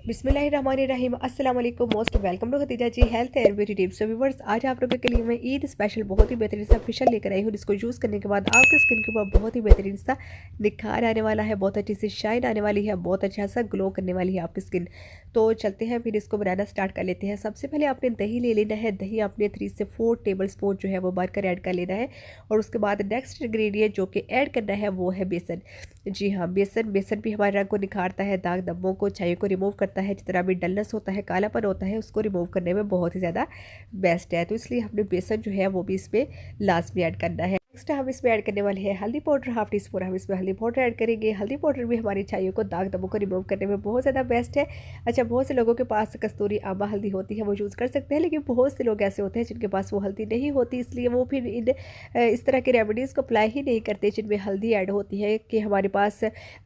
बिस्मिल्लाहिर्रहमानिर्रहीम अस्सलाम वालेकुम most welcome to Khadija ji health and beauty tips. So viewers, आज आप लोगों के लिए मैं ईद स्पेशल बहुत ही बेहतरीन सा फेशियल लेकर आई हूँ, जिसको यूज़ करने के बाद आपकी स्किन के ऊपर बहुत ही बेहतरीन सा निखार आने वाला है, बहुत अच्छी सी शाइन आने वाली है, बहुत अच्छा सा ग्लो करने वाली है आपकी स्किन। तो चलते हैं फिर इसको बनाना स्टार्ट कर लेते हैं। सबसे पहले आपने दही ले लेना है। दही आपने 3 से 4 टेबल स्पून जो है वो भर कर ऐड कर लेना है। और उसके बाद नेक्स्ट इंग्रेडिएंट जो कि ऐड करना है वो है बेसन। जी हाँ, बेसन बेसन भी हमारे रंग को निखारता है, दाग धब्बों को, छाइयों को रिमूव करता है, जितना भी डलनेस होता है, कालापन होता है, उसको रिमूव करने में बहुत ही ज़्यादा बेस्ट है। तो इसलिए हमने बेसन जो है वो भी इसमें लाजमी ऐड करना है। नेक्स्ट हम इसमें ऐड करने वाले हैं हल्दी पाउडर। हाफ टी स्पून हम इसमें हल्दी पाउडर ऐड करेंगे। हल्दी पाउडर भी हमारी छाइयों को, दाग धब्बों को रिमूव करने में बहुत ज़्यादा बेस्ट है। अच्छा, बहुत से लोगों के पास कस्तूरी आमा हल्दी होती है, वो यूज़ कर सकते हैं, लेकिन बहुत से लोग ऐसे होते हैं जिनके पास वो हल्दी नहीं होती, इसलिए वो फिर इस तरह के रेमेडीज़ को अप्लाई ही नहीं करते जिनमें हल्दी ऐड होती है। कि हमारे पास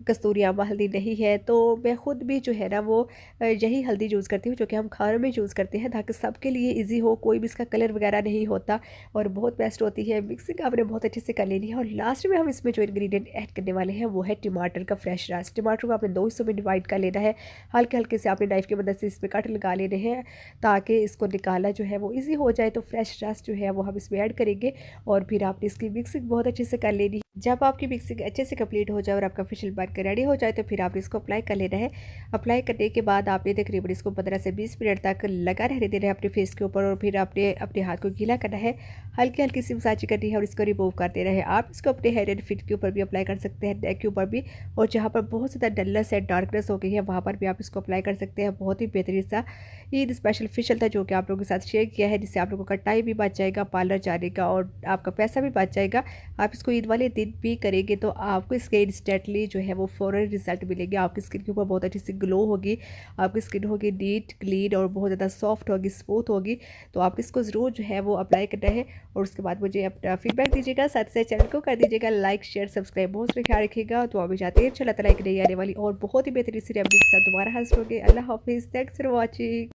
कस्तूरी आमा हल्दी नहीं है, तो मैं खुद भी जो है ना वो यही हल्दी यूज़ करती हूँ, जो कि हम खानों में यूज़ करते हैं, ताकि सबके लिए ईजी हो, कोई भी इसका कलर वगैरह नहीं होता और बहुत बेस्ट होती है। मिक्सिंग आपने बहुत अच्छे से कर लेनी है। और लास्ट में हम इसमें जो इंग्रेडिएंट ऐड करने वाले हैं वो है टमाटर का फ्रेश रस। टमाटर को आपने 2 हिस्सों में डिवाइड कर लेना है। हल्के हल्के से आपने नाइफ की मदद से इसमें कट लगा लेने हैं, ताकि इसको निकालना जो है वो ईजी हो जाए। तो फ्रेश रस जो है वो हम इसमें ऐड करेंगे और फिर आपने इसकी मिक्सिंग बहुत अच्छे से कर लेनी है। जब आपकी मिक्सिंग अच्छे से कंप्लीट हो जाए और आपका फेशियल बनकर रेडी हो जाए, तो फिर आपने इसको अप्लाई कर लेना है। अप्लाई करने के बाद आपने तकरीबन इसको 15 से 20 मिनट तक लगा रहने देना है अपने फेस के ऊपर। और फिर आपने अपने हाथ को गीला करना है, हल्की हल्की सी मसाज करनी है और इसको रिमूव करते रहे। आप इसको अपने हेड एंड फिट के ऊपर भी अप्लाई कर सकते हैं, नेक के ऊपर भी, और जहाँ पर बहुत ज़्यादा डलनेस है, डार्कनेस हो गई है, वहाँ पर भी आप इसको अप्लाई कर सकते हैं। बहुत ही बेहतरीन सा ईद स्पेशल फेशियल था जो कि आप लोगों के साथ शेयर किया है, जिससे आप लोगों का टाइम भी बच जाएगा पार्लर जाने का और आपका पैसा भी बच जाएगा। आप इसको ईद वाले दिन भी करेंगे तो आपको इसके इंस्टेंटली जो है वो फ़ौरन रिजल्ट मिलेंगे। आपकी स्किन के ऊपर बहुत अच्छी सी ग्लो होगी, आपकी स्किन होगी नीट क्लीन और बहुत ज़्यादा सॉफ्ट होगी, स्मूथ होगी। तो आप इसको ज़रूर जो है वो अप्लाई करना है और उसके बाद मुझे अपना फीडबैक दीजिएगा। साथ ही चैनल को कर दीजिएगा लाइक, शेयर, सब्सक्राइब। बहुत सारा ख्याल रखिएगा। तो अभी जाते हैं, इंशाल्लाह ताला एक नई आने वाली और बहुत ही बेहतरीन सी रेमेडी के साथ दोबारा हाजिर होंगे। अल्लाह हाफिज़, थैंक्स फॉर वॉचिंग।